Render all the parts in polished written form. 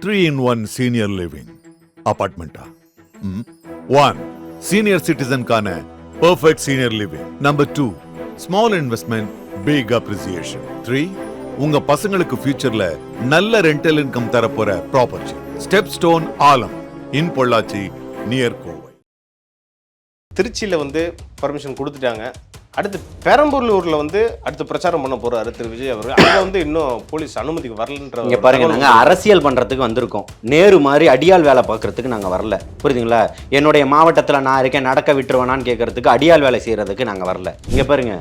3-in-1 senior living apartment. 1. Senior citizen கான perfect senior living. Number 2. Small investment, big appreciation. 3. உங்க பசங்களுக்கு ஃபியூச்சர்ல நல்ல ரெண்டல் இன்கம் தரப்போற ப்ராப்பர்ட்டி. ஸ்டெப்ஸ்டோன் ஆலம் இன் Pollachi near Kovai. திருச்சியில் பர்மிஷன் கொடுத்துட்டாங்க. அடுத்து பெரம்பலூரில் அடுத்து பிரச்சாரம் பண்ண போறாரு திரு விஜய் அவர்கள். அங்கே இன்னும் போலீஸ் அனுமதிக்கு வரலன்ற. இங்கே பாருங்க, நாங்கள் அரசியல் பண்ணுறதுக்கு வந்திருக்கோம். நேரு மாதிரி அடியால் வேலை பார்க்கறதுக்கு நாங்கள் வரல, புரியுதுங்களா? என்னுடைய மாவட்டத்தில் நான் இருக்கேன், நடக்க விட்டுருவேனான்னு கேட்கறதுக்கு, அடியால் வேலை செய்கிறதுக்கு நாங்கள் வரல. இங்கே பாருங்க,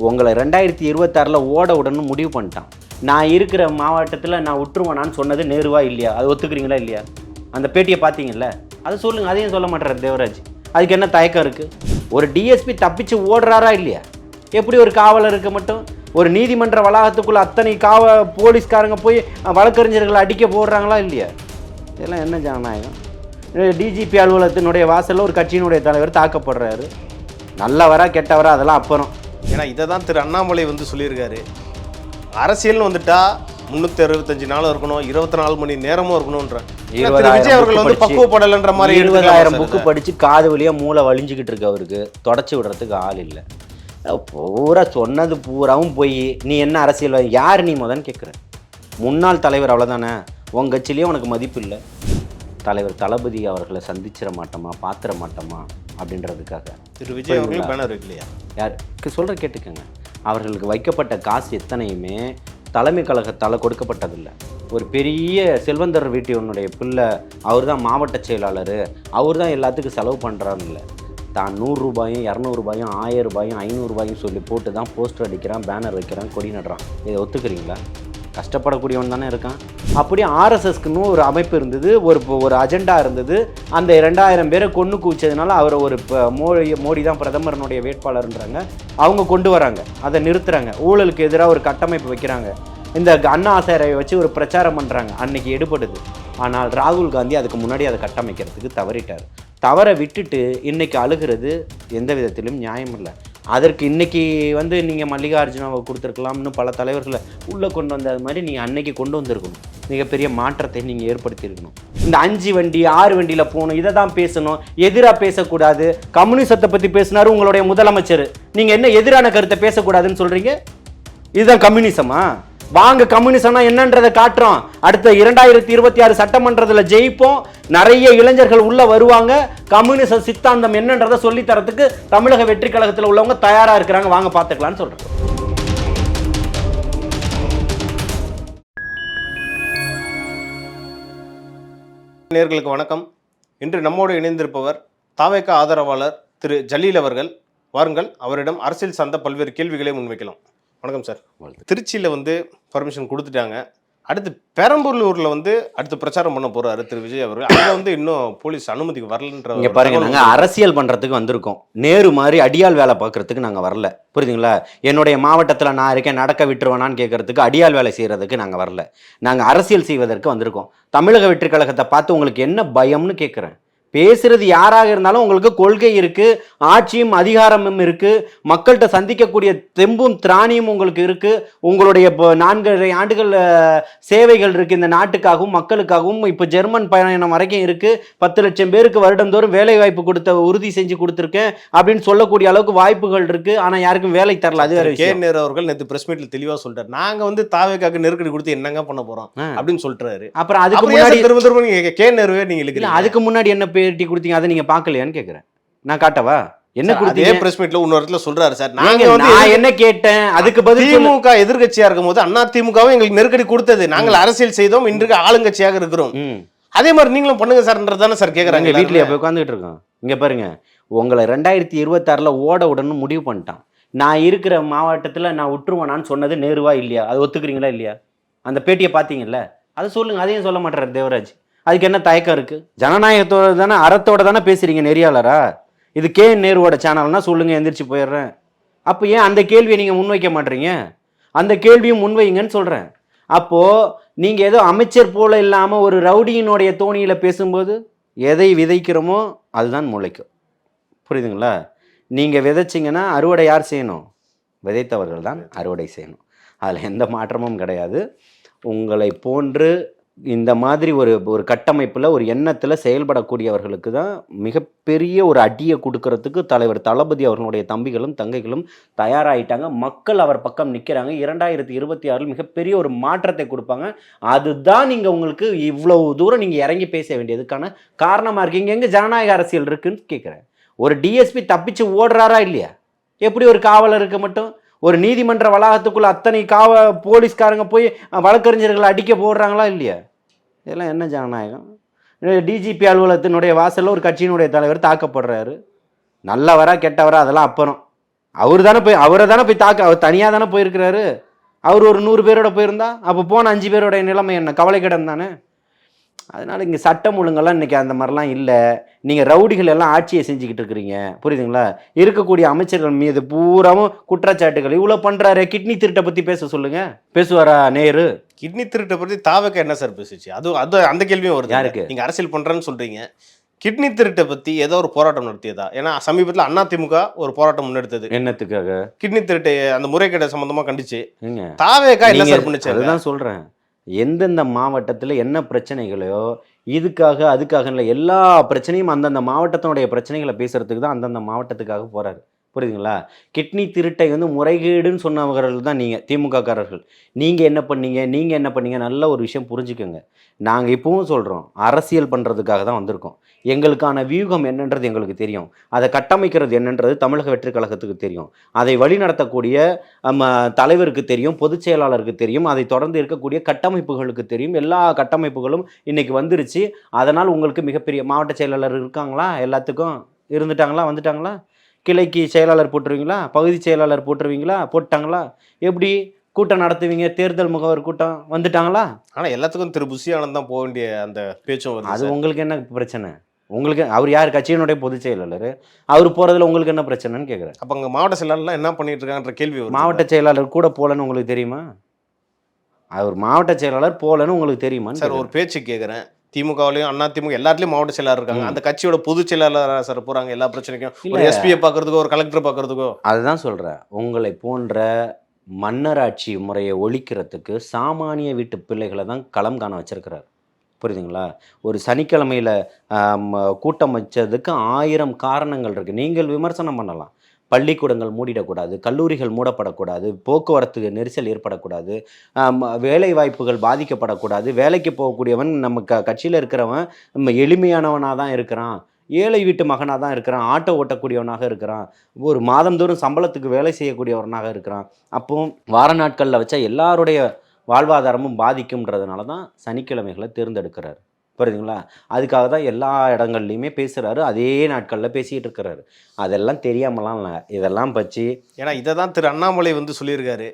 உங்களை 2026 ஓட உடனே முடிவு பண்ணிட்டான். நான் இருக்கிற மாவட்டத்தில் நான் விட்டுருவேனான்னு சொன்னது நேருவா இல்லையா? அது ஒத்துக்கிறீங்களா இல்லையா? அந்த பேட்டியை பார்த்தீங்கல்ல, அதை சொல்லுங்கள். அதையும் சொல்ல மாட்டார் தேவராஜ். அதுக்கு என்ன தயக்கம் இருக்குது? ஒரு டிஎஸ்பி தப்பிச்சு ஓடுறாரா இல்லையா? எப்படி ஒரு காவலருக்கு மட்டும் ஒரு நீதிமன்ற வளாகத்துக்குள்ளே அத்தனை போலீஸ்காரங்க போய் வழக்கறிஞர்களை அடிக்க போடுறாங்களா இல்லையா? இதெல்லாம் என்ன ஜனநாயகம்? டிஜிபி அலுவலகத்தினுடைய வாசலில் ஒரு கட்சியினுடைய தலைவர் தாக்கப்படுறாரு. நல்லவரா கெட்டவரா அதெல்லாம் அப்புறம். ஏன்னா இதை தான் திரு அண்ணாமலை சொல்லியிருக்காரு. அரசியல்னு வந்துட்டா 365 நாளும் இருக்கணும், 24 மணி நேரமும் இருக்கணும்ன்ற. விஜய் அவர்கள் பக்குவப்படலைன்ற மாதிரி 20,000 புக்கு படித்து காது வழியாக மூளை வலிஞ்சிக்கிட்டு இருக்கு. அவருக்கு தொடச்சி விடுறதுக்கு ஆள் இல்லை. பூரா சொன்னது பூராவும் போய் நீ என்ன அரசியல் யார் நீ முதன்னு கேட்குற? முன்னாள் தலைவர், அவ்வளோதானே? உங்கள் கட்சியிலேயே உனக்கு மதிப்பு இல்லை. தலைவர் தளபதி அவர்களை சந்திச்சிட மாட்டோமா, பார்த்துட மாட்டோமா அப்படின்றதுக்காக திரு விஜய் அவர்கள் பேனர் வைக்கலையா? யாருக்கு சொல்கிற கேட்டுக்கோங்க. அவர்களுக்கு வைக்கப்பட்ட காசு எத்தனையுமே தலைமை கழகத்தால் கொடுக்கப்பட்டதில்லை. ஒரு பெரிய செல்வந்தர் வீட்டினுடைய பிள்ளை, அவர் தான் மாவட்ட செயலாளர், அவர் தான் எல்லாத்துக்கும் செலவு பண்ணுறான்னு இல்லை. தான் 100 ரூபாயும் 200 ரூபாயும் 1000 ரூபாயும் 500 ரூபாயும் சொல்லி போட்டு தான் போஸ்டர் அடிக்கிறான், பேனர் வைக்கிறான், கொடி நடுறான். இதை ஒத்துக்கிறீங்களா? கஷ்டப்படக்கூடியவன் தானே இருக்கான். அப்படியே ஆர்எஸ்எஸ்க்குன்னு ஒரு அமைப்பு இருந்தது, ஒரு அஜெண்டா இருந்தது. அந்த 2000 பேரை கொண்டு குவிச்சதுனால அவரை ஒரு மோடி தான் பிரதமரனுடைய வேட்பாளர்ன்றாங்க. அவங்க கொண்டு வராங்க, அதை நிறுத்துறாங்க. ஊழலுக்கு எதிராக ஒரு கட்டமைப்பு வைக்கிறாங்க. இந்த அண்ணா ஆசாரியை வச்சு ஒரு பிரச்சாரம் பண்ணுறாங்க. அன்னைக்கு எடுபடுது. ஆனால் ராகுல் காந்தி அதுக்கு முன்னாடி அதை கட்டமைக்கிறதுக்கு தவறிட்டார். தவற விட்டுட்டு இன்னைக்கு அழுகிறது எந்த விதத்திலும் நியாயம் இல்லை. அதற்கு இன்னைக்கு நீங்கள் மல்லிகார்ஜுனாவை கொடுத்துருக்கலாம்னு பல தலைவர்களை உள்ளே கொண்டு வந்தது மாதிரி நீங்கள் அன்னைக்கு கொண்டு வந்திருக்கணும். மிகப்பெரிய மாற்றத்தை நீங்கள் ஏற்படுத்தியிருக்கணும். இந்த 5 வண்டி 6 வண்டியில் போகணும், இதை தான் பேசணும், எதிராக பேசக்கூடாது. கம்யூனிசத்தை பற்றி பேசினாரு உங்களுடைய முதலமைச்சர். நீங்கள் என்ன எதிரான கருத்தை பேசக்கூடாதுன்னு சொல்கிறீங்க? இதுதான் கம்யூனிசமா? வாங்க, கம்யூனிசம்னா என்னன்றதை காட்டுறோம். அடுத்த 2026 சட்டமன்றத்தில் ஜெயிப்போம். நிறைய இளைஞர்கள் உள்ள வருவாங்க. கம்யூனிச சித்தாந்தம் என்னன்றதை சொல்லி தரத்துக்கு தமிழக வெற்றி கழகத்தில் உள்ளவங்க தயாரா இருக்கிறாங்க. வாங்க பார்த்துக்கலாம்னு சொல்றேன். நேயர்களுக்கு வணக்கம். இன்று நம்மோடு இணைந்திருப்பவர் தாவேகா ஆதரவாளர் திரு ஜலீல் அவர்கள். வாருங்கள், அவரிடம் அரசியல் சார்ந்த பல்வேறு கேள்விகளை முன்வைக்கலாம். வணக்கம் சார். திருச்சியில் பர்மிஷன் கொடுத்துட்டாங்க. அடுத்து பெரம்பலூரில் அடுத்து பிரச்சாரம் பண்ண போறாரு திரு விஜய் அவர்கள். அங்கே இன்னும் போலீஸ் அனுமதிக்கு வரலன்ற. இங்கே பாருங்க, நாங்கள் அரசியல் பண்ணுறதுக்கு வந்திருக்கோம். நேரு மாதிரி அடியால் வேலை பார்க்கறதுக்கு நாங்கள் வரல, புரியுதுங்களா? என்னுடைய மாவட்டத்தில் நான் இருக்கேன், நடக்க விட்டுருவேனான்னு கேட்கறதுக்கு, அடியால் வேலை செய்கிறதுக்கு நாங்கள் வரல. நாங்கள் அரசியல் செய்வதற்கு வந்திருக்கோம். தமிழக வெற்றி கழகத்தை பார்த்து உங்களுக்கு என்ன பயம்னு கேட்குறேன். பேசுறது யாராக இருந்தாலும் உங்களுக்கு கொள்கை இருக்கு, ஆட்சியும் அதிகாரமும் இருக்கு, மக்கள்கிட்ட சந்திக்கக்கூடிய தெம்பும் திராணியும் உங்களுக்கு இருக்கு. உங்களுடைய 4.5 ஆண்டுகள் சேவைகள் இருக்கு இந்த நாட்டுக்காகவும் மக்களுக்காகவும். இப்போ ஜெர்மன் பயணம் வரைக்கும் இருக்கு. 10 லட்சம் பேருக்கு வருடந்தோறும் வேலை வாய்ப்பு கொடுத்த உறுதி செஞ்சு கொடுத்துருக்கேன் அப்படின்னு சொல்லக்கூடிய அளவுக்கு வாய்ப்புகள் இருக்கு. ஆனால் யாருக்கும் வேலை தரல. அது கே நேரு அவர்கள் நேற்று பிரஸ் மீட்ல தெளிவாக சொல்றாரு. நாங்கள் தாவேக்காக்கு நெருக்கடி கொடுத்து என்னங்க பண்ண போறோம் அப்படின்னு சொல்றாரு. அப்புறம் அதுக்கு முன்னாடி திரும்ப நீங்க கே நேருவே நீங்க இழுக்கல. அதுக்கு முன்னாடி என்ன பேட்டி கொடுத்தீங்க, அதை நீங்க பார்க்கலையான்னு கேக்குறேன். நான் காட்டவா? என்ன கொடுத்தீங்க? பிரஸ் மீட்ல இன்னொரு இடத்துல சொல்றாரு சார். நான் என்ன கேட்டேன் அதுக்கு பதில். திமுக எதிர்கட்சியா இருக்கும்போது அண்ணா திமுகவும் எங்களுக்கு நெருக்கடி கொடுத்தது. நாங்கள் அரசியல் செய்தோம், இன்றைக்கு ஆளுங்கட்சியாக இருக்கிறோம். அதே மாதிரி நீங்களும் பண்ணுங்க சார்ன்றதானே சார் கேக்குறாங்க. வீட்லயே போய் உட்காந்துட்டு இருக்கோம். இங்க பாருங்க, உங்களை 2026 ஓட உடனே முடிவு பண்ணிட்டான். நான் இருக்கிற மாவட்டத்தில் நான் விட்டுருவேனான்னு சொன்னது நேருவா இல்லையா? அது ஒத்துக்கிறீங்களா இல்லையா? அந்த பேட்டியை பார்த்தீங்கல்ல, அதை சொல்லுங்க. அதையும் சொல்ல மாட்டார் தேவராஜ். அதுக்கு என்ன தயக்கம் இருக்கு? ஜனநாயகத்தோட தானே, அறத்தோட தானே பேசுறீங்க. நெறியாளரா? இது கே நேருவோட சேனல்னா சொல்லுங்க, எந்திரிச்சு போயிடுறேன். அப்போ ஏன் அந்த கேள்வியை நீங்க முன்வைக்க மாட்டீங்க? அந்த கேள்வியும் முன்வைங்கன்னு சொல்றேன். அப்போ நீங்க ஏதோ அமைச்சர் போல இல்லாம ஒரு ரவுடியினுடைய தோணியில பேசும்போது எதை விதைக்கிறோமோ அதுதான் முளைக்கும், புரியுதுங்களா? நீங்க விதைச்சிங்கன்னா அறுவடை யார் செய்யணும்? விதைத்தவர்கள் தான் அறுவடை செய்யணும். அதில் எந்த மாற்றமும் கிடையாது. உங்களை போன்று இந்த மாதிரி ஒரு ஒரு கட்டமைப்பில் ஒரு எண்ணத்தில் செயல்படக்கூடியவர்களுக்கு தான் மிகப்பெரிய ஒரு அடியை கொடுக்கறதுக்கு தலைவர் தளபதி அவர்களுடைய தம்பிகளும் தங்கைகளும் தயாராகிட்டாங்க. மக்கள் அவர் பக்கம் நிற்கிறாங்க. 2026 மிகப்பெரிய ஒரு மாற்றத்தை கொடுப்பாங்க. அதுதான் நீங்கள் உங்களுக்கு இவ்வளவு தூரம் நீங்கள் இறங்கி பேச வேண்டியதுக்கான காரணமாக இருக்கீங்க. எங்கே ஜனநாயக அரசியல் இருக்குன்னு கேட்குறேன். ஒரு டிஎஸ்பி தப்பிச்சு ஓடுறாரா இல்லையா? எப்படி ஒரு காவலருக்கு மட்டும் ஒரு நீதிமன்ற வளாகத்துக்குள்ள அத்தனை போலீஸ்காரங்க போய் வழக்கறிஞர்களை அடிக்க போடுறாங்களா இல்லையா? இதெல்லாம் என்ன ஜனநாயகம்? டிஜிபி அலுவலகத்தினுடைய வாசலில் ஒரு கட்சியினுடைய தலைவர் தாக்கப்படுறாரு. நல்லவரா கெட்டவரா அதெல்லாம் அப்புறம். அவரை தானே போய் அவர் தனியாக தானே போயிருக்கிறாரு. அவர் ஒரு 100 பேரோட போயிருந்தா அப்போ போன 5 பேரோட நிலைமை என்ன? கவலைக்கிடம் தானே. அதனால் இங்கே சட்டம் ஒழுங்கெல்லாம் இன்றைக்கி அந்த மாதிரிலாம் இல்லை. நீங்கள் ரவுடிகள் எல்லாம் ஆட்சியை செஞ்சுக்கிட்டு இருக்கிறீங்க, புரியுதுங்களா? இருக்கக்கூடிய அமைச்சர்கள் மீது பூராவும் குற்றச்சாட்டுகள். இவ்வளோ பண்ணுறாரு. கிட்னி திருட்டை பற்றி பேச சொல்லுங்கள். பேசுவாரா நேரு? கிட்னி திருட்டை பற்றி தாவக்க என்ன சார் பேசிச்சு? அது அந்த கேள்வியும் வருது. யாருக்கு? நீங்கள் அரசியல் பண்ணுறேன்னு சொல்கிறீங்க. கிட்னி திருட்டை பற்றி ஏதோ ஒரு போராட்டம் நடத்தியதா? ஏன்னா சமீபத்தில் அதிமுக ஒரு போராட்டம் முன்னெடுத்தது. என்னத்துக்காக? கிட்னி திருட்டை அந்த முறைகேடு சம்பந்தமாக கண்டிச்சு. தாவேக்கா என்ன சார் பண்ணுச்சு? அதுதான் சொல்கிறேன். எந்தெந்த மாவட்டத்தில் என்ன பிரச்சனைகளோ இதுக்காக அதுக்காக இல்லை, எல்லா பிரச்சனையும் அந்தந்த மாவட்டத்தினுடைய பிரச்சனைகளை பேசுறதுக்கு தான் அந்தந்த மாவட்டத்துக்காக போகிறாரு. புரியுதுங்களா? கிட்னி திருட்டை முறைகேடுன்னு சொன்னவர்கள் தான் நீங்கள், திமுககாரர்கள். நீங்கள் என்ன பண்ணீங்க? நல்ல ஒரு விஷயம் புரிஞ்சுக்கோங்க. நாங்கள் இப்பவும் சொல்கிறோம், அரசியல் பண்ணுறதுக்காக தான் வந்திருக்கோம். எங்களுக்கான வியூகம் என்னன்றது எங்களுக்கு தெரியும். அதை கட்டமைக்கிறது என்னன்றது தமிழக வெற்றி கழகத்துக்கு தெரியும். அதை வழிநடத்தக்கூடிய தலைவருக்கு தெரியும், பொதுச் செயலாளருக்கு தெரியும், அதை தொடர்ந்து இருக்கக்கூடிய கட்டமைப்புகளுக்கு தெரியும். எல்லா கட்டமைப்புகளும் இன்னைக்கு வந்துருச்சு. அதனால் உங்களுக்கு மிகப்பெரிய மாவட்ட செயலாளர் இருக்காங்களா? எல்லாத்துக்கும் வந்துட்டாங்களா? கிளைக்கு செயலாளர் போட்டுருவீங்களா? பகுதி செயலாளர் போட்டாங்களா? எப்படி கூட்டம் நடத்துவீங்க? தேர்தல் முகவர் கூட்டம் வந்துட்டாங்களா? ஆனால் எல்லாத்துக்கும் திரு புஷி ஆனந்த் தான் போக வேண்டிய அந்த பேச்சும் வருது. அது உங்களுக்கு என்ன பிரச்சனை? உங்களுக்கு அவர் யார்? கட்சியினுடைய பொதுச் செயலாளர். அவர் போகிறதுல உங்களுக்கு என்ன பிரச்சனைன்னு கேட்குறேன். அப்போ அங்கே மாவட்ட செயலாளர்லாம் என்ன பண்ணிட்டு இருக்காங்கன்ற கேள்வி வரும். மாவட்ட செயலாளர் கூட போகலன்னு உங்களுக்கு தெரியுமா? அவர் மாவட்ட செயலாளர் போகலன்னு உங்களுக்கு தெரியுமா சார்? ஒரு பேச்சு கேட்குறேன். திமுகவிலையும் அதிமுக எல்லாத்துலயும் மாவட்ட செயலாளர் இருக்காங்க. அந்த கட்சியோட பொதுச் செயலாளராக சார் போறாங்க எல்லா பிரச்சனைக்கும். ஒரு எஸ்பியை பார்க்கறதுக்கோ ஒரு கலெக்டர் பார்க்கறதுக்கோ. அதுதான் சொல்றேன். உங்களை போன்ற மன்னராட்சி முறையை ஒழிக்கிறதுக்கு சாமானிய வீட்டு பிள்ளைகளை தான் களம் காண வச்சிருக்கிறார். புரியுதுங்களா? ஒரு சனிக்கிழமையில் கூட்டம் வச்சதுக்கு 1000 காரணங்கள் இருக்குது. நீங்கள் விமர்சனம் பண்ணலாம். பள்ளிக்கூடங்கள் மூடிடக்கூடாது, கல்லூரிகள் மூடப்படக்கூடாது, போக்குவரத்து நெரிசல் ஏற்படக்கூடாது, வேலை வாய்ப்புகள் பாதிக்கப்படக்கூடாது. வேலைக்கு போகக்கூடியவன் நம்ம கட்சியில் இருக்கிறவன் நம்ம எளிமையானவனாக தான் இருக்கிறான், ஏழை வீட்டு மகனாக தான் இருக்கிறான், ஆட்டோ ஓட்டக்கூடியவனாக இருக்கிறான், ஒரு மாதந்தோறும் சம்பளத்துக்கு வேலை செய்யக்கூடியவனாக இருக்கிறான். அப்போ வார நாட்களில் வச்சா எல்லாருடைய வாழ்வாதாரமும் பாதிக்கும்ன்றதுனால தான் சனிக்கிழமைகளை தேர்ந்தெடுக்கிறார். புரியுதுங்களா? அதுக்காக தான் எல்லா இடங்கள்லையுமே பேசுகிறாரு. அதே நாட்களில் பேசிகிட்டு இருக்கிறாரு. அதெல்லாம் தெரியாமலாம் இல்லை. இதெல்லாம் பற்றி ஏன்னா இதை தான் திரு அண்ணாமலை சொல்லியிருக்காரு.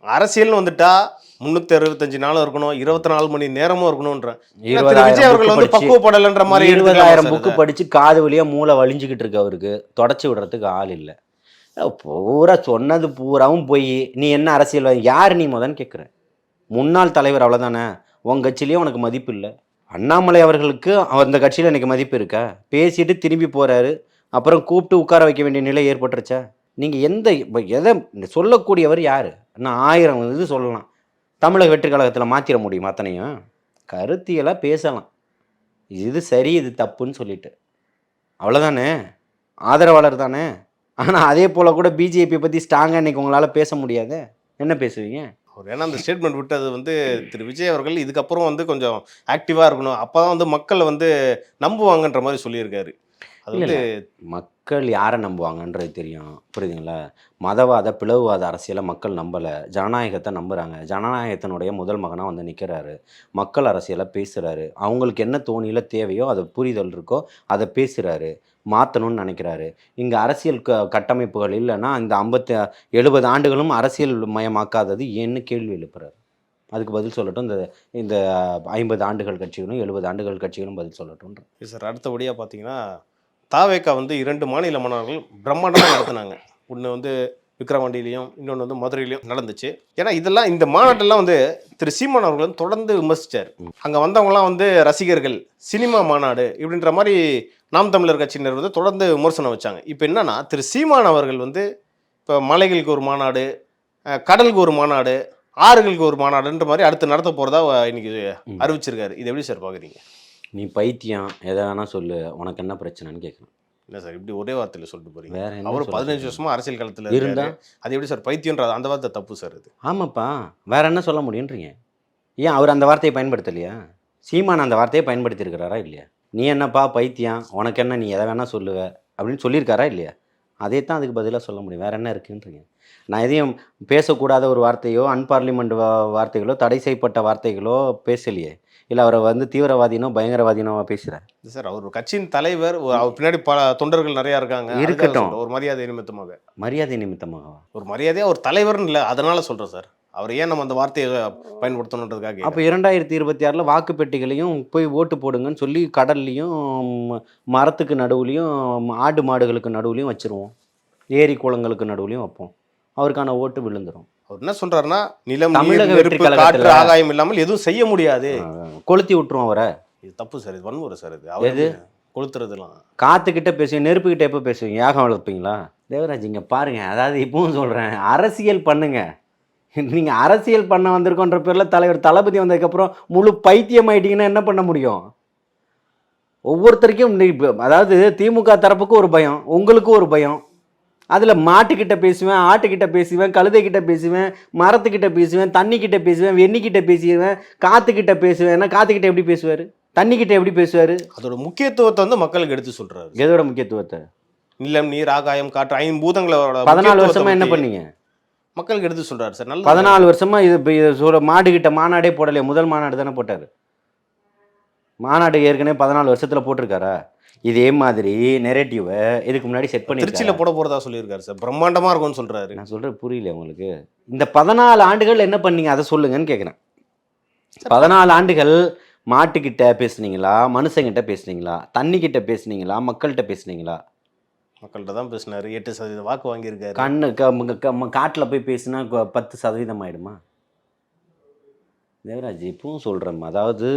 அரசியல்னு வந்துட்டா 365 நாளும் இருக்கணும், 24 மணி நேரமும் இருக்கணும்ன்ற. விஜய் அவர்கள் பக்குவப்படலைன்ற மாதிரி 20,000 புக்கு படித்து காது வழியாக மூளை வலிஞ்சிக்கிட்டு இருக்கு. அவருக்கு தொடச்சி விடுறதுக்கு ஆள் இல்லை. பூரா சொன்னது பூராவும் போய் நீ என்ன அரசியல் யார் நீ முதன்னு கேட்குற? முன்னாள் தலைவர், அவ்வளோதானே. உங்கள் கட்சியிலேயே உனக்கு மதிப்பு இல்லை. அண்ணாமலை அவர்களுக்கு அந்த கட்சியில் எனக்கு மதிப்பு இருக்கா? பேசிட்டு திரும்பி போகிறாரு, அப்புறம் கூப்பிட்டு உட்கார வைக்க வேண்டிய நிலை ஏற்பட்டுருச்சா? நீங்கள் எதை சொல்லக்கூடியவர் யார்? நான் 1000 இது சொல்லலாம். தமிழக வெற்றி கழகத்தில் மாற்றிட முடியும் அத்தனையும். கருத்தியெல்லாம் பேசலாம், இது சரி இது தப்புன்னு சொல்லிட்டு, அவ்வளோதானே. ஆதரவாளர் தானே. ஆனால் அதே போல் கூட பிஜேபி பற்றி ஸ்ட்ராங்காக இன்றைக்கி உங்களால் பேச முடியாது. என்ன பேசுவீங்க? ஏன்னா அந்த ஸ்டேட்மெண்ட் விட்டது திரு விஜய் அவர்கள் இதுக்கப்புறம் கொஞ்சம் ஆக்டிவாக இருக்கணும், அப்போ தான் மக்களை நம்புவாங்கன்ற மாதிரி சொல்லியிருக்காரு. அது மக்கள் யாரை நம்புவாங்கன்றது தெரியும். புரியுதுங்களா? மதவாத பிளவுவாத அரசியலை மக்கள் நம்பலை, ஜனநாயகத்தை நம்புகிறாங்க. ஜனநாயகத்தினுடைய முதல் மகனாக நிற்கிறாரு. மக்கள் அரசியலை பேசுகிறாரு. அவங்களுக்கு என்ன தோணியில் தேவையோ அதை புரிதல் இருக்கோ அதை பேசுகிறாரு, மாற்றணும்னு நினைக்கிறாரு. இங்கே அரசியல் கட்டமைப்புகள் இல்லைன்னா இந்த 70 ஆண்டுகளும் அரசியல் மயமாக்காதது ஏன்னு கேள்வி எழுப்புறாரு. அதுக்கு பதில் சொல்லட்டும் இந்த 50 ஆண்டுகள் கட்சிகளும் 70 ஆண்டுகள் கட்சிகளும் பதில் சொல்லட்டும் சார். அடுத்தபடியாக பார்த்தீங்கன்னா தாவேக்கா 2 மாநில மாநாடுகள் பிரம்மாண்டமாக நடத்தினாங்க. ஒன்று விக்கிரவாண்டியிலையும் இன்னொன்று மதுரையிலையும் நடந்துச்சு. ஏன்னா இதெல்லாம் இந்த மாநாட்டெல்லாம் திரு சீமான் அவர்கள் தொடர்ந்து விமர்சித்தார். அங்கே வந்தவங்கலாம் ரசிகர்கள், சினிமா மாநாடு இப்படின்ற மாதிரி நாம் தமிழர் கட்சியினர் தொடர்ந்து விமர்சனம் வச்சாங்க. இப்போ என்னன்னா திரு சீமான் அவர்கள் இப்போ மலைகளுக்கு ஒரு மாநாடு, கடலுக்கு ஒரு மாநாடு, ஆறுகளுக்கு ஒரு மாநாடுன்ற மாதிரி அடுத்து நடத்த போறதா இன்னைக்கு அறிவிச்சிருக்காரு. இது எப்படி சார் பாக்குறீங்க? நீ பைத்தியம் எதை வேணா சொல்லு, உனக்கு என்ன பிரச்சனைன்னு கேட்கணும். என்ன சார் இப்படி ஒரே வார்த்தையில சொல்லிட்டு போறீங்க? வேற என்ன அவர் சொல்ல 15 வருஷமா அரசியல் களத்துல இருந்தா? இருந்தா அது எப்படி சார் பைத்தியன்ற அந்த வார்த்தை தப்பு சார் இது. ஆமாப்பா, வேற என்ன சொல்ல முடியுன்றீங்க? ஏன் அவர் அந்த வார்த்தையை பயன்படுத்தலையா? சீமான் அந்த வார்த்தையை பயன்படுத்தியிருக்கிறாரா இல்லையா? நீ என்னப்பா பைத்தியம், உனக்கு என்ன, நீ எதை வேணா சொல்லுவ அப்படின்னு சொல்லியிருக்காரா இல்லையா? அதே தான் அதுக்கு பதிலாக சொல்ல முடியும். வேற என்ன இருக்குன்றீங்க? நான் எதையும் பேசக்கூடாத ஒரு வார்த்தையோ அன்பார்லிமெண்ட் வார்த்தைகளோ தடை செய்யப்பட்ட வார்த்தைகளோ பேசலையே. இல்லை அவரை வந்து தீவிரவாதினோ பயங்கரவாதினோ பேசுகிறேன் சார் அவர் கட்சியின் தலைவர், அவர் பின்னாடி பல தொண்டர்கள் நிறைய இருக்காங்க. இருக்கட்டும். ஒரு மரியாதை நிமித்தமாக. மரியாதை நிமித்தமாக ஒரு மரியாதையா ஒரு தலைவர்னு இல்லை, அதனால சொல்றேன் சார். அவர் ஏன் நம்ம அந்த வார்த்தையை பயன்படுத்தணுன்றதுக்காக. அப்போ 2026 வாக்கு பெட்டிகளையும் போய் ஓட்டு போடுங்கன்னு சொல்லி கடல்லையும் மரத்துக்கு நடுவுலையும் ஆடு மாடுகளுக்கு நடுவுலையும் வச்சுருவோம், ஏரி குளங்களுக்கு நடுவுலையும் வைப்போம். அவருக்கான ஓட்டு விழுந்துடும். அவர் என்ன சொல்றாருன்னா, நிலம் தமிழக நீர், வெற்றி நெருப்பு, கழகத்துல காற்று ஆகாயம் இல்லாமல் எதுவும் செய்ய முடியாது. கொளுத்தி விட்டுருவோம் அவரை. இது தப்பு சார், இது வன்முறை சார். இது அவர் எது கொளுத்துறதுலாம். காத்துக்கிட்ட பேசுவீங்க, நெருப்புக்கிட்ட எப்போ பேசுவீங்க? யாகம் வளர்ப்பீங்களா? தேவராஜ் இங்கே பாருங்க, அதாவது இப்பவும் சொல்கிறேன், அரசியல் பண்ணுங்க. நீங்கள் அரசியல் பண்ண வந்திருக்கோன்ற பேரில் தலைவர் தளபதி வந்ததுக்கப்புறம் முழு பைத்தியம் ஆயிட்டீங்கன்னா என்ன பண்ண முடியும்? ஒவ்வொருத்தருக்கும் அதாவது திமுக தரப்புக்கு ஒரு பயம், உங்களுக்கு ஒரு பயம். அதில் மாட்டுக்கிட்ட பேசுவேன், ஆட்டுக்கிட்ட பேசுவேன், கழுதைக்கிட்ட பேசுவேன், மரத்துக்கிட்ட பேசுவேன், தண்ணிக்கிட்ட பேசுவேன், வெண்ணிக்கிட்ட பேசுவேன், காற்றுக்கிட்ட பேசுவேன். ஏன்னா காற்றுக்கிட்ட எப்படி பேசுவார், தண்ணிக்கிட்ட எப்படி பேசுவார்? அதோட முக்கியத்துவத்தை வந்து மக்களுக்கு எடுத்து சொல்றாரு. எதோட முக்கியத்துவத்தை? நிலம், நீர், ஆகாயம், காற்று, 5 பூதங்களோட 14 வருஷமா என்ன பண்ணீங்க? மக்களுக்கு எடுத்து சொல்றாரு சார். நல்ல 14 வருஷமா இது மாடுகிட்ட மாநாடே போடலையே. முதல் மாநாடு தானே போட்டார். மாநாடு ஏற்கனவே 14 வருஷத்தில் போட்டிருக்காரா? இதே மாதிரி நெரேட்டிவை இதுக்கு முன்னாடி செட் பண்ணி திருச்சியில் போட போகிறதா சொல்லியிருக்காரு சார். பிரம்மாண்டமாக இருக்கும்னு சொல்கிறாரு. நான் சொல்கிறேன் புரியல உங்களுக்கு. இந்த 14 ஆண்டுகள் என்ன பண்ணீங்க அதை சொல்லுங்கன்னு கேட்குறேன். 14 ஆண்டுகள் மாட்டுக்கிட்ட பேசுனீங்களா, மனுஷங்கிட்ட பேசுனீங்களா, தண்ணிக்கிட்ட பேசுனீங்களா, மக்கள்கிட்ட பேசுனீங்களா? மக்கள்கிட்ட தான் பேசினாரு. 8% வாக்கு வாங்கியிருக்காரு. காட்டில் போய் பேசுனா 10% ஆயிடுமா? தேவராஜ் இப்பவும் சொல்கிறேன், அதாவது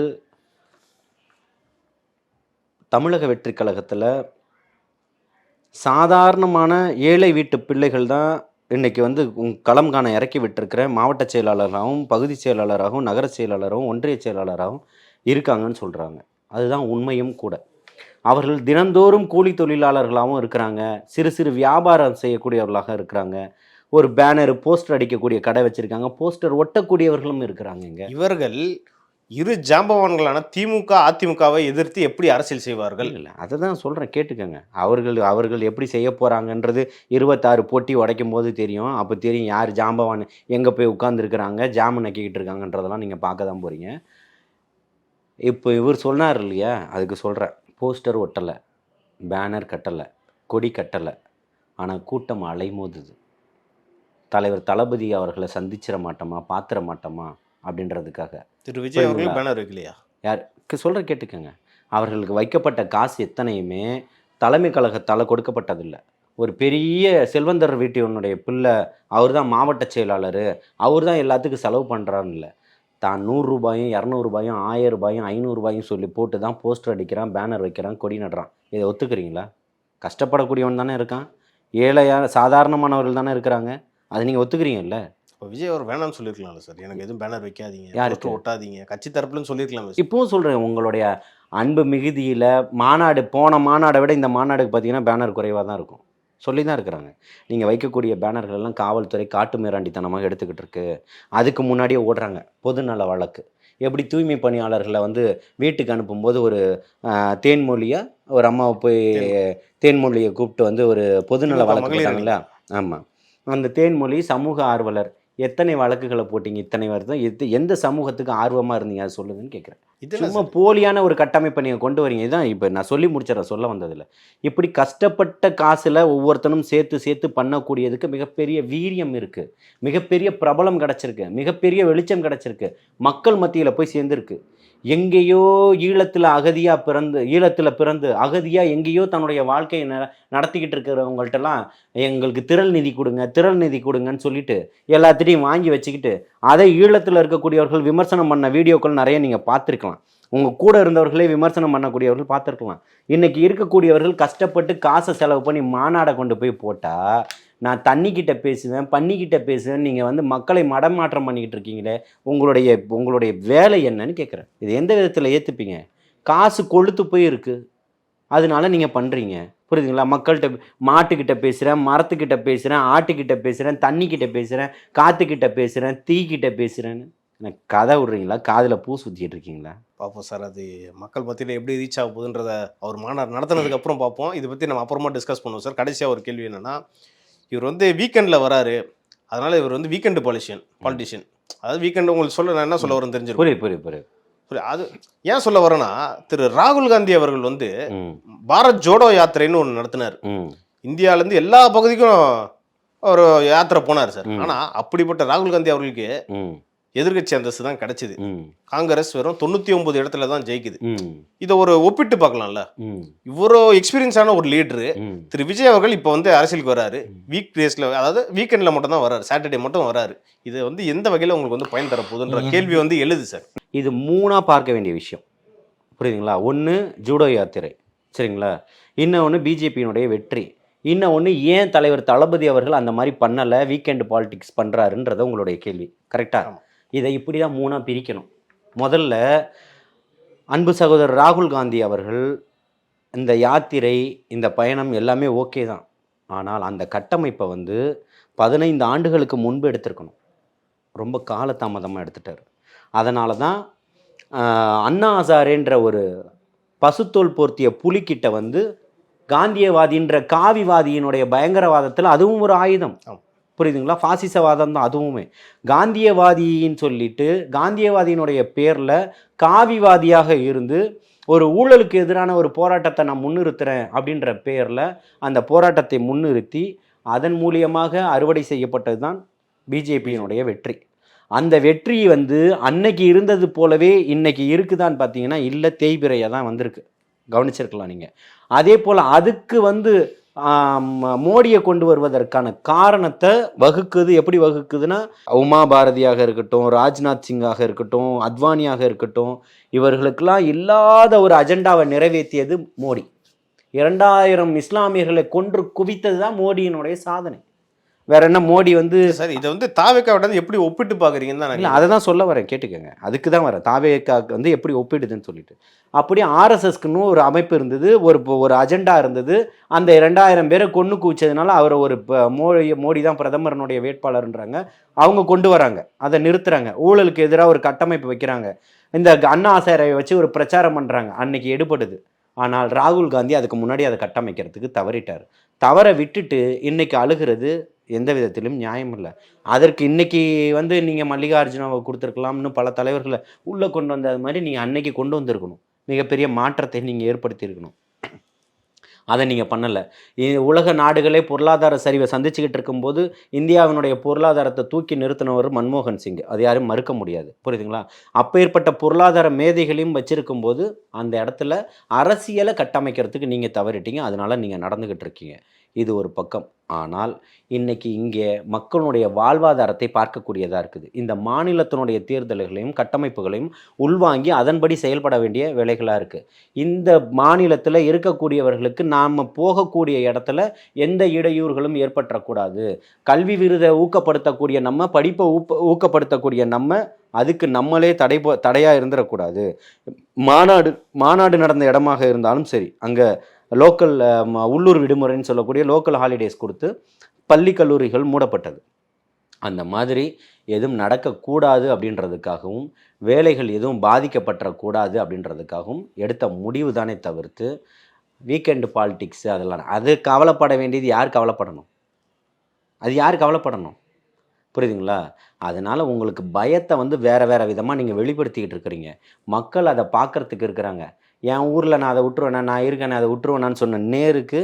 தமிழக வெற்றி கழகத்தில் சாதாரணமான ஏழை வீட்டு பிள்ளைகள் தான் இன்றைக்கி வந்து களம் காண இறக்கி விட்டுருக்கிற மாவட்ட செயலாளராகவும் பகுதி செயலாளராகவும் நகர செயலாளராகவும் ஒன்றிய செயலாளராகவும் இருக்காங்கன்னு சொல்கிறாங்க. அதுதான் உண்மையும் கூட. அவர்கள் தினந்தோறும் கூலி தொழிலாளர்களாகவும் இருக்கிறாங்க, சிறு சிறு வியாபாரம் செய்யக்கூடியவர்களாக இருக்கிறாங்க, ஒரு பேனர் போஸ்டர் அடிக்கக்கூடிய கடை வச்சுருக்காங்க, போஸ்டர் ஒட்டக்கூடியவர்களும் இருக்கிறாங்க. இங்கே இவர்கள் இரு ஜாம்பவான்களான திமுக அதிமுகவை எதிர்த்து எப்படி அரசியல் செய்வார்கள்? இல்லை, அதை தான் சொல்கிறேன், கேட்டுக்கோங்க. அவர்கள் எப்படி செய்ய போகிறாங்கன்றது 26 போட்டி உடைக்கும் போது தெரியும். அப்போ தெரியும் யார் ஜாம்பவான் எங்கே போய் உட்காந்துருக்குறாங்க, ஜாமு நக்கிக்கிட்டு இருக்காங்கன்றதெல்லாம் நீங்கள் பார்க்க தான் போகிறீங்க. இப்போ இவர் சொன்னார் இல்லையா, அதுக்கு சொல்கிறேன். போஸ்டர் ஒட்டலை, பேனர் கட்டலை, கொடி கட்டலை, ஆனால் கூட்டம் அலைமோதுது. தலைவர் தளபதி அவர்களை சந்திச்சிட மாட்டோமா, பார்த்துட மாட்டோமா அப்படின்றதுக்காக. திரு விஜய் அவர்கள் பேனர் வைக்கலையா? யாருக்கு சொல்கிற கேட்டுக்கோங்க. அவர்களுக்கு வைக்கப்பட்ட காசு எத்தனையுமே தலைமை கழகத்தால் கொடுக்கப்பட்டதில்லை. ஒரு பெரிய செல்வந்தர் வீட்டினுடைய பிள்ளை, அவர் தான் மாவட்ட செயலாளர், அவர் தான் எல்லாத்துக்கும் செலவு பண்ணுறான்னு இல்லை. தான் 100 ரூபாயும் 200 ரூபாயும் 1000 ரூபாயும் 500 ரூபாயும் சொல்லி போட்டு தான் போஸ்டர் அடிக்கிறான், பேனர் வைக்கிறான், கொடி நடுறான். இதை ஒத்துக்கிறீங்களா? கஷ்டப்படக்கூடியவன் தானே இருக்கான், ஏழையாக சாதாரணமானவர்கள் தானே இருக்கிறாங்க. அதை நீங்கள் ஒத்துக்கிறீங்கல்ல? இப்போ விஜய் அவர் வேணாம்னு சொல்லியிருக்கலாம்ல சார். எனக்கு எதுவும் பேனர் வைக்காதீங்க, யாருக்கு ஒட்டாதீங்க, கட்சி தரப்புலன்னு சொல்லியிருக்கலாம். இப்பவும் சொல்கிறேன், உங்களுடைய அன்பு மிகுதியில் மாநாடு, போன மாநாடை விட இந்த மாநாடுக்கு பார்த்தீங்கன்னா பேனர் குறைவாக தான் இருக்கும். சொல்லி தான் இருக்கிறாங்க. நீங்கள் வைக்கக்கூடிய பேனர்கள் எல்லாம் காவல்துறை காட்டு மிராண்டித்தனமாக எடுத்துக்கிட்டு இருக்கு. அதுக்கு முன்னாடியே ஓடுறாங்க பொதுநல வழக்கு. எப்படி தூய்மை பணியாளர்களை வந்து வீட்டுக்கு அனுப்பும்போது ஒரு தேன்மொழியாக ஒரு அம்மாவை போய் தேன்மொழியை கூப்பிட்டு வந்து ஒரு பொதுநல வழக்கு போட்டாங்களா? ஆமாம், அந்த தேன்மொழி சமூக ஆர்வலர். எத்தனை வழக்குகளை போட்டிங்க? இத்தனை வருடம் எந்த சமூகத்துக்கு ஆர்வமாக இருந்தீங்க அதை சொல்லுங்கன்னு கேட்குறேன். சும்மா போலியான ஒரு கட்டமைப்பை நீங்கள் கொண்டு வரீங்க. இதுதான் இப்போ நான் சொல்லி முடிச்சிடறேன், சொல்ல வந்ததில்லை. இப்படி கஷ்டப்பட்ட காசில் ஒவ்வொருத்தனும் சேர்த்து சேர்த்து பண்ணக்கூடியதுக்கு மிகப்பெரிய வீரியம் இருக்குது, மிகப்பெரிய பிரபலம் கிடச்சிருக்கு, மிகப்பெரிய வெளிச்சம் கிடச்சிருக்கு, மக்கள் மத்தியில் போய் சேர்ந்துருக்கு. எங்கேயோ ஈழத்தில் பிறந்து அகதியாக எங்கேயோ தன்னுடைய வாழ்க்கையை நடத்திக்கிட்டு இருக்கிறவங்கள்ட்டெல்லாம் எங்களுக்கு திரள் நிதி கொடுங்கன்னு சொல்லிட்டு எல்லாத்திட்டையும் வாங்கி வச்சுக்கிட்டு அதை ஈழத்தில் இருக்கக்கூடியவர்கள் விமர்சனம் பண்ண வீடியோக்கள் நிறைய நீங்கள் பார்த்துருக்கலாம். உங்கள் கூட இருந்தவர்களே விமர்சனம் பண்ணக்கூடியவர்கள் பார்த்துருக்கலாம். இன்றைக்கி இருக்கக்கூடியவர்கள் கஷ்டப்பட்டு காசை செலவு பண்ணி மாநாடை கொண்டு போய் போட்டால் நான் தண்ணிக்கிட்ட பேசுவேன், பண்ணிக்கிட்ட பேசுவேன், நீங்கள் வந்து மக்களை மடமாற்றம் பண்ணிக்கிட்டு இருக்கீங்களே, உங்களுடைய வேலை என்னன்னு கேட்குறேன். இது எந்த விதத்தில் ஏற்றுப்பீங்க? காசு கொழுத்து போய் இருக்குது, அதனால நீங்கள் பண்ணுறீங்க. புரியுதுங்களா? மக்கள்கிட்ட மாட்டுக்கிட்ட பேசுகிறேன், மரத்துக்கிட்ட பேசுகிறேன், ஆட்டுக்கிட்ட பேசுகிறேன், தண்ணிக்கிட்ட பேசுகிறேன், காற்றுக்கிட்ட பேசுகிறேன், தீக்கிட்ட பேசுகிறேன்னு எனக்கு கதை விட்றீங்களா? காதில் பூ சுற்றிட்டு இருக்கீங்களா? பார்ப்போம் சார், அது மக்கள் மத்தியில் எப்படி ரீச் ஆக போகுதுன்றத அவர் மாநாடு நடத்தினதுக்கு அப்புறம் பார்ப்போம். இதை பற்றி நம்ம அப்புறமா டிஸ்கஸ் பண்ணுவோம் சார். கடைசியாக ஒரு கேள்வி என்னென்னா, இவர் வந்து வீக்கெண்டில் வராரு, அதனால் இவர் வந்து வீக்கெண்டு பாலிட்டிஷியன். அதாவது வீக்கெண்டு உங்களுக்கு சொல்ல நான் என்ன சொல்ல வரேன்னு தெரிஞ்சிருக்கும். புரியுது. அது ஏன் சொல்ல வரேன்னா, திரு ராகுல் காந்தி அவர்கள் வந்து பாரத் ஜோடோ யாத்திரைன்னு ஒன்று நடத்தினார். இந்தியாவிலேருந்து எல்லா பகுதிக்கும் ஒரு யாத்திரை போனார் சார். ஆனால் அப்படிப்பட்ட ராகுல் காந்தி அவர்களுக்கு எதிர்கட்சி அந்தஸ்து தான் கிடைச்சது. காங்கிரஸ் வெறும் 99 இடத்துல தான் ஜெயிக்குது. இதை ஒரு ஒப்பிட்டு பார்க்கலாம்ல. இவ்வளோ எக்ஸ்பீரியன்ஸான ஒரு லீடரு திரு விஜய் அவர்கள் இப்போ வந்து அரசியலுக்கு வராரு. வீக் டேஸ்ல, அதாவது வீக்கெண்டில் மட்டும் தான் வராரு, சாட்டர்டே மட்டும் வராரு. இது வந்து எந்த வகையில் உங்களுக்கு வந்து பயன் தரப்போகுதுன்ற கேள்வி வந்து எழுது சார். இது மூணாக பார்க்க வேண்டிய விஷயம், புரியுதுங்களா? ஒன்று ஜூடோ யாத்திரை, சரிங்களா? இன்னொன்று பிஜேபியினுடைய வெற்றி, இன்னொன்று ஏன் தலைவர் தளபதி அவர்கள் அந்த மாதிரி பண்ணலை, வீக்கெண்டு பாலிடிக்ஸ் பண்ணுறாருன்றத உங்களுடைய கேள்வி. கரெக்டாக? இதை இப்படி தான் மூணாக பிரிக்கணும். முதல்ல அன்பு சகோதரர் ராகுல் காந்தி அவர்கள் இந்த யாத்திரை, இந்த பயணம் எல்லாமே ஓகே தான். ஆனால் அந்த கட்டமைப்பை வந்து 15 ஆண்டுகளுக்கு முன்பு எடுத்திருக்கணும். ரொம்ப காலதாமதமாக எடுத்துட்டார். அதனால தான் அண்ணா ஹசாரேன்ற ஒரு பசுத்தோல் போர்த்திய புலிக்கிட்ட வந்து காந்தியவாதின்ற காவிவாதியினுடைய பயங்கரவாதத்தில் அதுவும் ஒரு ஆயுதம், புரியுதுங்களா? பாசிசவாதம் தான் அதுவுமே. காந்தியவாதின்னு சொல்லிட்டு காந்தியவாதியினுடைய பேரில் காவிவாதியாக இருந்து ஒரு ஊழலுக்கு எதிரான ஒரு போராட்டத்தை நான் முன்னிறுத்துறேன் அப்படின்ற பேரில் அந்த போராட்டத்தை முன்னிறுத்தி அதன் மூலியமாக அறுவடை செய்யப்பட்டது தான் பிஜேபியினுடைய வெற்றி. அந்த வெற்றி வந்து அன்னைக்கு இருந்தது போலவே இன்னைக்கு இருக்குதான்னு பார்த்தீங்கன்னா இல்லை, தேய்பிறையாக தான் வந்திருக்கு. கவனிச்சிருக்கலாம் நீங்கள். அதே போல் அதுக்கு வந்து மோடியை கொண்டு வருவதற்கான காரணத்தை வகுக்குது. எப்படி வகுக்குதுன்னா, உமா பாரதியாக இருக்கட்டும், ராஜ்நாத் சிங்காக இருக்கட்டும், அத்வானியாக இருக்கட்டும், இவர்களுக்கெல்லாம் இல்லாத ஒரு அஜெண்டாவை நிறைவேற்றியது மோடி. 2000 இஸ்லாமியர்களை கொன்று குவித்தது தான் மோடியினுடைய சாதனை. வேற என்ன? மோடி வந்து சார் இதை வந்து தாவேக்காவோட எப்படி ஒப்பிட்டு பார்க்குறீங்கன்னு தான். இல்லை, அதை தான் சொல்ல வரேன், கேட்டுக்கோங்க. அதுக்கு தான் வரேன். தாவேக்காவுக்கு வந்து எப்படி ஒப்பிடுதுன்னு சொல்லிட்டு. அப்படியே ஆர்எஸ்எஸ்க்குன்னு ஒரு அமைப்பு இருந்தது, ஒரு அஜெண்டா இருந்தது. அந்த 2000 பேரை கொண்டு குவிச்சதுனால அவரை ஒரு மோடி தான் பிரதமரனுடைய வேட்பாளர்ன்றாங்க. அவங்க கொண்டு வராங்க, அதை நிறுத்துறாங்க. ஊழலுக்கு எதிராக ஒரு கட்டமைப்பு வைக்கிறாங்க. இந்த அண்ணா ஹசாரேவை வச்சு ஒரு பிரச்சாரம் பண்ணுறாங்க. அன்னைக்கு எடுபடுது. ஆனால் ராகுல் காந்தி அதுக்கு முன்னாடி அதை கட்டமைக்கிறதுக்கு தவறிட்டார். தவற விட்டுட்டு இன்னைக்கு அழுகிறது எந்த விதத்திலும் நியாயம் இல்லை. அதற்கு இன்னைக்கு வந்து நீங்கள் மல்லிகார்ஜுனாவை கொடுத்துருக்கலாம்னு பல தலைவர்களை உள்ளே கொண்டு வந்தது மாதிரி நீங்கள் அன்னைக்கு கொண்டு வந்திருக்கணும். மிகப்பெரிய மாற்றத்தை நீங்கள் ஏற்படுத்தியிருக்கணும். அதை நீங்கள் பண்ணலை. உலக நாடுகளே பொருளாதார சரிவை சந்திச்சுக்கிட்டு இருக்கும்போது இந்தியாவினுடைய பொருளாதாரத்தை தூக்கி நிறுத்தினவர் மன்மோகன் சிங். அது யாரும் மறுக்க முடியாது, புரியுதுங்களா? அப்பேற்பட்ட பொருளாதார மேதைகளையும் வச்சிருக்கும் போது அந்த இடத்துல அரசியலை கட்டமைக்கிறதுக்கு நீங்கள் தவறிட்டீங்க. அதனால நீங்கள் நடந்துக்கிட்டு இருக்கீங்க. இது ஒரு பக்கம். ஆனால் இன்னைக்கு இங்கே மக்களுடைய வாழ்வாதாரத்தை பார்க்கக்கூடியதாக இருக்குது. இந்த மாநிலத்தினுடைய தேர்தல்களையும் கட்டமைப்புகளையும் உள்வாங்கி அதன்படி செயல்பட வேண்டிய வேலைகளாக இருக்குது. இந்த மாநிலத்தில் இருக்கக்கூடியவர்களுக்கு நாம் போகக்கூடிய இடத்துல எந்த இடையூறுகளும் ஏற்பட்டக்கூடாது. கல்வி விருதை ஊக்கப்படுத்தக்கூடிய நம்ம, படிப்பை ஊக்கப்படுத்தக்கூடிய நம்ம, அதுக்கு நம்மளே தடையாக இருந்துடக்கூடாது. மாநாடு நடந்த இடமாக இருந்தாலும் சரி, அங்கே லோக்கல் உள்ளூர் விடுமுறைன்னு சொல்லக்கூடிய லோக்கல் ஹாலிடேஸ் கொடுத்து பள்ளி கல்லூரிகள் மூடப்பட்டது. அந்த மாதிரி எதுவும் நடக்கக்கூடாது அப்படின்றதுக்காகவும், வேலைகள் எதுவும் பாதிக்கப்பட்டக்கூடாது அப்படின்றதுக்காகவும் எடுத்த முடிவு தானே தவிர்த்து வீக்கெண்டு பாலிடிக்ஸு அதெல்லாம் அது கவலைப்பட வேண்டியது யார் கவலைப்படணும்? அது யார் கவலைப்படணும்? புரியுதுங்களா? அதனால் உங்களுக்கு பயத்தை வந்து வேறு விதமாக நீங்கள் வெளிப்படுத்திக்கிட்டு இருக்கிறீங்க. மக்கள் அதை பார்க்குறதுக்கு இருக்கிறாங்க. என் ஊரில் நான் அதை விட்டுருவேண்ணா, நான் இருக்கேன் அதை விட்டுருவேண்ணான்னு சொன்ன நேருக்கு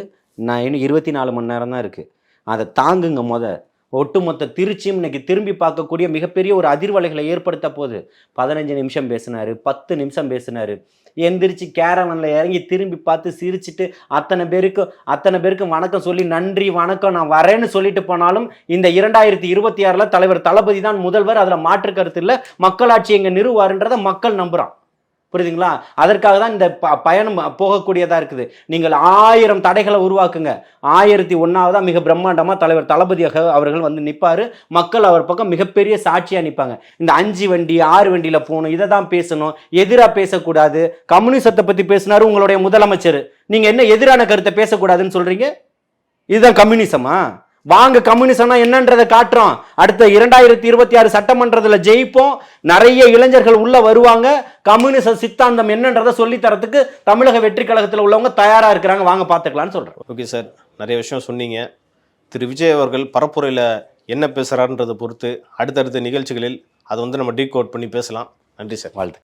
நான் இன்னும் 24 மணி நேரம் தான் இருக்குது. அதை தாங்குங்க. ஒட்டுமொத்த திருச்சியும் இன்னைக்கு திரும்பி பார்க்கக்கூடிய மிகப்பெரிய ஒரு அதிர்வலைகளை ஏற்படுத்த போகுது. 15 நிமிஷம் பேசினார், 10 நிமிஷம் பேசினார். எந்திரிச்சு கேரவனில் இறங்கி திரும்பி பார்த்து சிரிச்சுட்டு அத்தனை பேருக்கும் வணக்கம் சொல்லி நன்றி வணக்கம் நான் வரேன்னு சொல்லிட்டு போனாலும் இந்த 2026 தலைவர் தளபதி தான் முதல்வர், அதில் மாற்று கருத்து இல்லை. மக்களாட்சி எங்கே நிறுவாருன்றதை மக்கள் நம்புகிறான். புரியுதுங்களா? அதற்காக தான் இந்த பயணம் போகக்கூடியதா இருக்குது. நீங்கள் 1000 தடைகளை உருவாக்குங்க, 1001ஆவதா மிக பிரம்மாண்டமா தலைவர் தளபதி அவர்கள் வந்து நிப்பாரு. மக்கள் அவர் பக்கம் மிகப்பெரிய சாட்சியா நிப்பாங்க. இந்த 5 வண்டி 6 வண்டியில போகணும், இதை தான் பேசணும், எதிரா பேசக்கூடாது. கம்யூனிசத்தை பத்தி பேசினாரு உங்களுடைய முதலமைச்சர், நீங்க என்ன எதிரான கருத்தை பேசக்கூடாதுன்னு சொல்றீங்க? இதுதான் கம்யூனிசமா? வாங்க, கம்யூனிசம்னா என்னன்றதை காட்டுறோம். அடுத்த 2026 சட்டமன்றத்தில் ஜெயிப்போம். நிறைய இளைஞர்கள் உள்ள வருவாங்க. கம்யூனிச சித்தாந்தம் என்னன்றதை சொல்லி தரத்துக்கு தமிழக வெற்றி கழகத்தில் உள்ளவங்க தயாரா இருக்கிறாங்க. வாங்க பார்த்துக்கலாம்னு சொல்றேன். ஓகே சார், நிறைய விஷயம் சொன்னீங்க. திரு விஜய் அவர்கள் பரப்புரையில் என்ன பேசுகிறாருன்றதை பொறுத்து அடுத்தடுத்த நிகழ்ச்சிகளில் அதை வந்து நம்ம டீகோட் பண்ணி பேசலாம். நன்றி சார். வாழ்த்து.